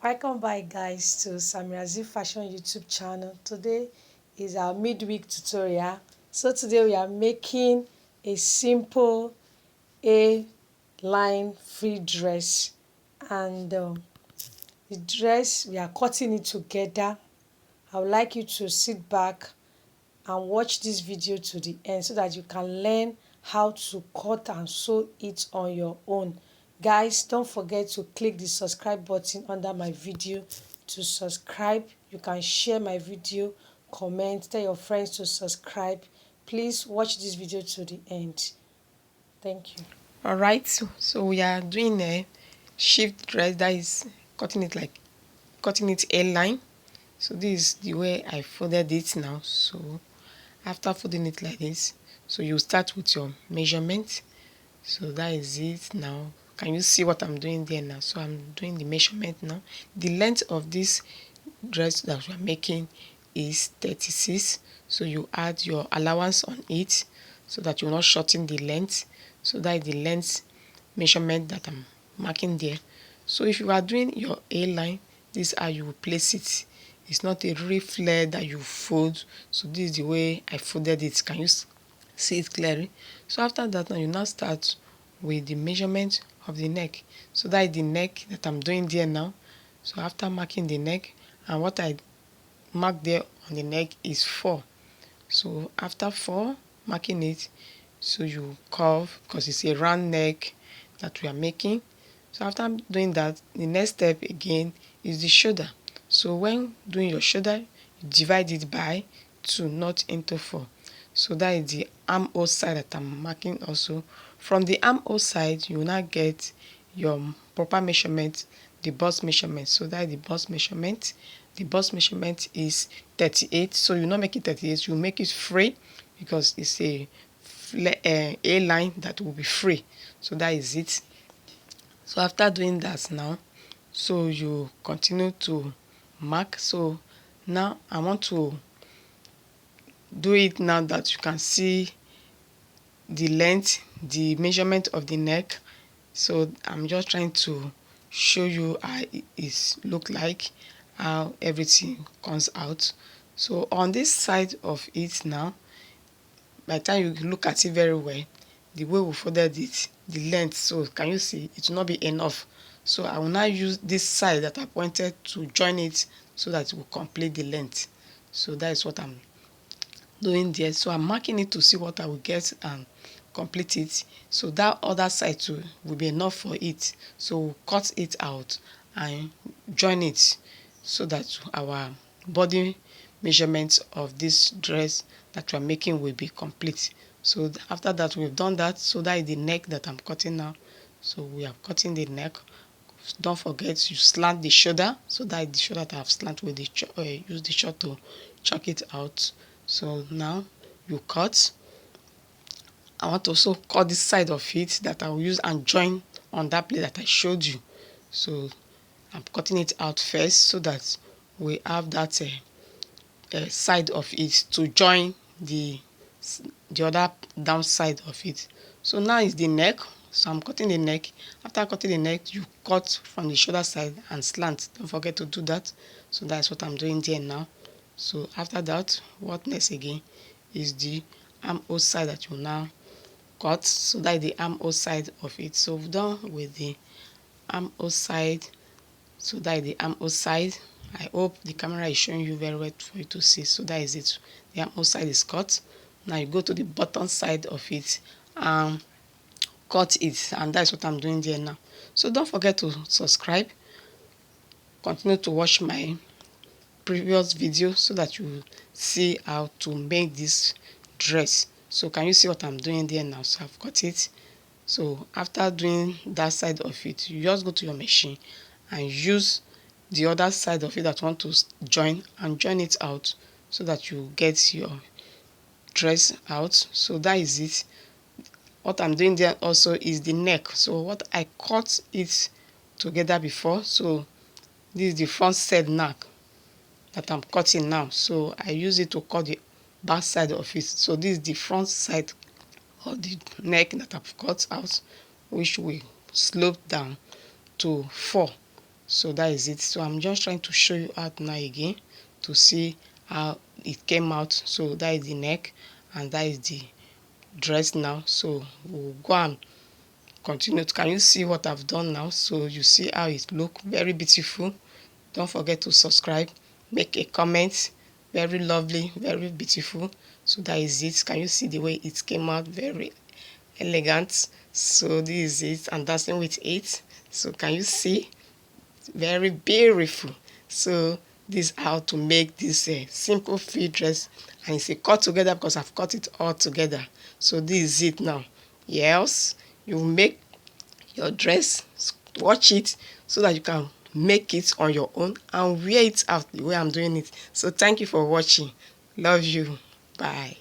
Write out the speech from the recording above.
Welcome back, guys, to Samirazi Fashion YouTube channel. Today is our midweek tutorial. So today we are making a simple A-line free dress, and the dress we are cutting it together. I would like you to sit back and watch this video to the end so that you can learn how to cut and sew it on your own. Guys, don't forget to click the subscribe button under my video to subscribe. You can share my video, comment, tell your friends to subscribe. Please watch this video to the end. Thank you. All right, so we are doing a shift dress, that is cutting it a line. So this is the way I folded it now. So after folding it like this, so you start with your measurement. So that is it now. Can you see what I'm doing there now? So I'm doing the measurement now. The length of this dress that we are making is 36. So you add your allowance on it so that you're not shorten the length. So that is the length measurement that I'm marking there. So if you are doing your A line, this is how you will place it. It's not a real flare that you fold. So this is the way I folded it. Can you see it clearly? So after that, now you now start with the measurement of the neck. So that is the neck that I'm doing there now. So after marking the neck, and what I mark there on the neck is 4. So after 4 marking it, so you curve because it's a round neck that we are making. So after doing that, the next step again is the shoulder. So when doing your shoulder, you divide it by 2, not into 4. So that is the armhole side that I'm marking also. From the armhole side, you will now get your proper measurement, the bust measurement. So that is the bust measurement. The bust measurement is 38. So you not make it 38, you make it free because it's a line that will be free. So that is it. So after doing that now, so you continue to mark. So now I want to do it now that you can see the length, the measurement of the neck. So I'm just trying to show you how it is look like, how everything comes out. So on this side of it now, by the time you look at it very well, the way we folded it, the length, so can you see it will not be enough. So I will now use this side that I pointed to join it so that it will complete the length. So that is what I'm doing there. So I'm marking it to see what I will get and complete it. So that other side too will be enough for it. So we'll cut it out and join it so that our body measurements of this dress that we're making will be complete. So after that, we've done that. So that is the neck that I'm cutting now. So we are cutting the neck. Don't forget you slant the shoulder. So that is the shoulder that I've slant with the use the shot to chalk it out. So now you cut. I want to also cut this side of it that I will use and join on that place that I showed you. So I'm cutting it out first so that we have that side of it to join the other downside of it. So now is the neck. So I'm cutting the neck. After cutting the neck, you cut from the shoulder side and slant. Don't forget to do that. So that's what I'm doing there now. So after that, what next again is the armhole side that you now cut. So that is the armhole side of it. So we've done with the armhole side. So that is the armhole side. I hope the camera is showing you very well for you to see. So that is it. The armhole side is cut. Now you go to the bottom side of it and cut it, and that's what I'm doing there now. So don't forget to subscribe. Continue to watch my previous video so that you see how to make this dress. So can you see what I'm doing there now? So I've cut it. So after doing that side of it, you just go to your machine and use the other side of it that you want to join and join it out so that you get your dress out. So that is it. What I'm doing there also is the neck. So what I cut it together before, so this is the front side neck that I'm cutting now. So I use it to cut the back side of it. So this is the front side of the neck that I've cut out, which will slope down to 4. So that is it. So I'm just trying to show you out now again to see how it came out. So that is the neck and that is the dress now. So we'll go and continue. Can you see what I've done now? So you see how it look very beautiful. Don't forget to subscribe, make a comment. Very lovely, very beautiful. So that is it. Can you see the way it came out? Very elegant. So this is it, and dancing with it. So can you see? Very beautiful. So this is how to make this simple fit dress, and it's a cut together because I've cut it all together. So this is it now. Yes, you make your dress, watch it so that you can make it on your own and wear it out the way I'm doing it. So thank you for watching. Love you. Bye.